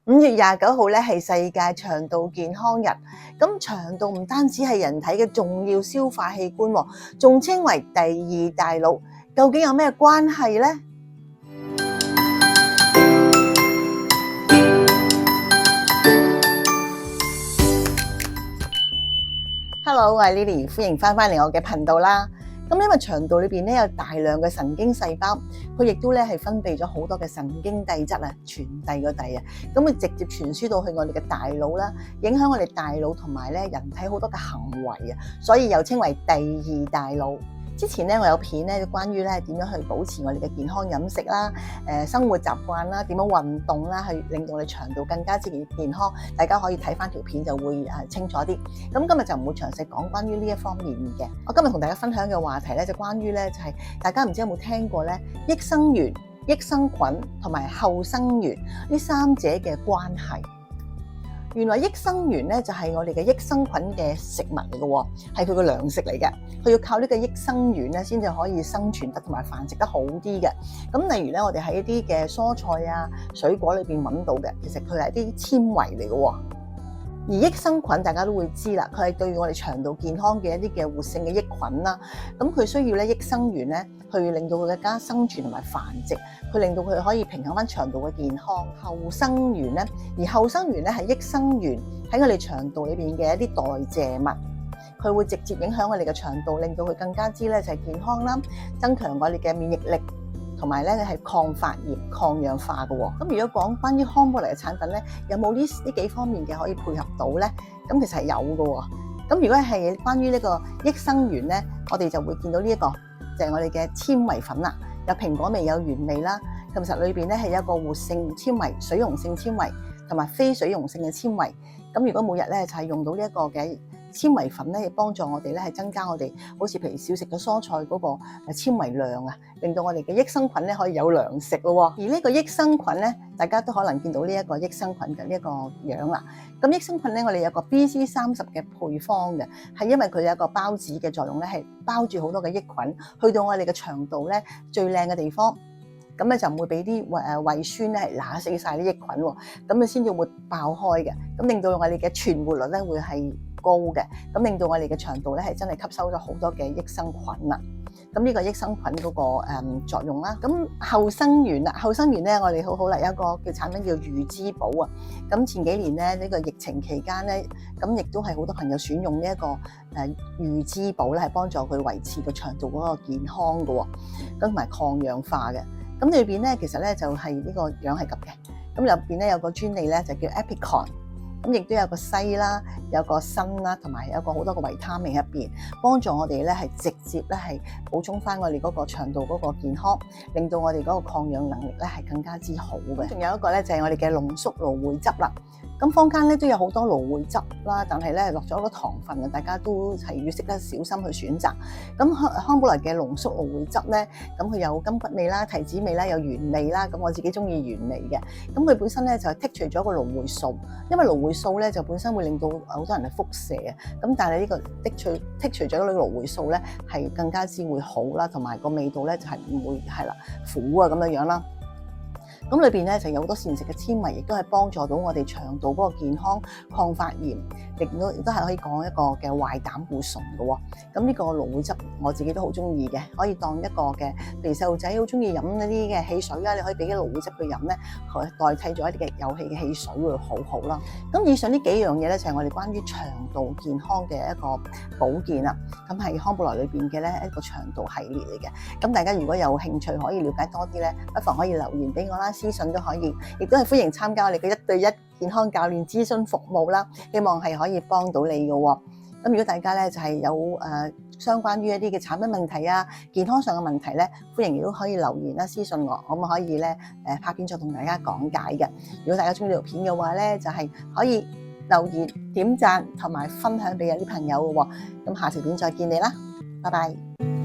5月29號咧係世界腸道健康日。咁腸道唔單止係人體嘅重要消化器官，仲稱為第二大腦。究竟有咩關係呢？Hello， 我係 Lily， 歡迎翻嚟我嘅頻道啦。咁因為腸道裏邊咧有大量嘅神經細胞，佢亦都咧係分泌咗好多嘅神經遞質啊，傳遞個遞啊，咁佢直接傳輸到去我哋嘅大腦啦，影響我哋大腦同埋咧人體好多嘅行為啊，所以又稱為第二大腦。之前咧我有片咧關於咧點樣去保持我哋嘅健康飲食啦、生活習慣啦、點樣運動啦，去令到我哋腸道更加之健康。大家可以睇翻條片就會清楚啲。咁今日就唔會詳細講關於呢一方面嘅。我今日同大家分享嘅話題咧就關於咧就係大家唔知有冇聽過咧益生元、益生菌同埋後生元呢三者嘅關係。原來益生元咧就係我哋嘅益生菌嘅食物嚟嘅，係佢個糧食嚟嘅。佢要靠呢個益生元咧先至可以生存得同埋繁殖得好啲嘅。咁例如咧，我哋喺一啲嘅蔬菜啊、水果裏邊揾到嘅，其實佢係一啲纖維嚟嘅。而益生菌大家都會知啦，佢係對我哋腸道健康嘅一啲嘅活性嘅益菌啦。咁佢需要咧益生元咧，去令到佢更加生存同埋繁殖，佢令到佢可以平衡翻腸道嘅健康。後生元咧，而後生元咧係益生元喺我哋腸道裏邊嘅一啲代謝物，佢會直接影響我哋嘅腸道，令到佢更加之咧就係健康啦，增強我哋嘅免疫力。同埋咧係抗發炎、抗氧化嘅喎。咁如果講關於康寶麗嘅產品咧，有冇呢幾方面嘅可以配合到咧？咁其實係有嘅喎。咁如果係關於呢個益生元咧，我哋就會見到呢一個就係我哋嘅纖維粉啦，有蘋果味、有原味啦。其實裏邊咧係有一個活性纖維、水溶性纖維同埋非水溶性嘅纖維。咁如果每日咧就係用到呢一個嘅纖維粉咧，幫助我哋咧係增加我哋好似譬如少食咗蔬菜嗰個纖維量啊，令到我哋嘅益生菌咧可以有糧食咯。而呢個益生菌咧，大家都可能見到呢一個益生菌嘅呢一個樣啦。咁益生菌咧，我哋有個 BC30嘅配方嘅，係因為佢有一個孢子嘅作用咧，係包住好多嘅益菌，去到我哋嘅腸道咧最靚嘅地方。咁咧就唔會俾啲胃酸咧係揦死晒啲益菌喎，咁你先至會爆開嘅，咁令到我哋嘅存活率咧會係高嘅，咁令到我哋嘅腸道咧係真係吸收咗好多嘅益生菌啦。咁呢個益生菌嗰個作用啦，咁後生元啦，後生元咧我哋好啦，有一個叫產品叫魚之寶啊。咁前幾年咧呢個疫情期間咧，咁亦都係好多朋友選用呢一個魚之寶咧，係幫助佢維持個腸道嗰個健康嘅喎，咁同埋抗氧化嘅。咁裏邊咧，其實咧就係呢個樣係咁嘅。咁入邊咧有個專利咧就叫 Epicon， 咁亦都有個硒啦，有個鋅啦，同埋有個好多個維他命入邊，幫助我哋咧係直接咧係補充翻我哋嗰個腸道嗰個健康，令到我哋嗰個抗氧能力咧係更加之好嘅。仲有一個咧就係我哋嘅濃縮蘆薈汁啦。咁坊間咧都有好多蘆薈汁啦，但係咧落咗好多糖分嘅，大家都係要識得小心去選擇。咁康寶麗嘅濃縮蘆薈汁咧，咁佢有柑橘味啦、提子味啦、有原味啦。咁我自己中意原味嘅。咁佢本身咧就係剔除咗個蘆薈素，因為蘆薈素咧就本身會令到好多人係腹瀉啊。咁但係呢個剔除咗呢個蘆薈素咧，係更加之會好啦，同埋個味道咧就係唔會係啦苦啊咁樣啦。咁裏邊咧就有好多膳食嘅纖維，亦都係幫助到我哋腸道嗰個健康、抗發炎，亦都係可以講一個嘅壞膽固醇嘅喎。咁呢個蘆薈汁我自己都好中意嘅，可以當一個嘅，譬如細路仔好中意飲嗰啲嘅汽水啊，你可以俾啲蘆薈汁佢飲咧，佢代替咗一啲嘅有氣嘅汽水會好好啦。咁以上呢幾樣嘢咧就係我哋關於腸道健康嘅一個保健啦。咁係康寶萊裏邊嘅咧一個腸道系列嚟嘅。咁大家如果有興趣可以了解多啲咧，不妨可以留言俾我啦。私信都可以，亦都係歡迎參加我哋嘅1對1健康教練諮詢服務啦。希望係可以幫到你嘅喎。咁如果大家咧就係有相關於一啲嘅產品問題啊、健康上嘅問題咧，歡迎亦都可以留言啦、私信我，咁可以咧拍片再同大家講解嘅。如果大家中意呢條片嘅話咧，就係可以留言、點讚同埋分享俾有啲朋友嘅喎。咁下條片再見你啦，拜拜。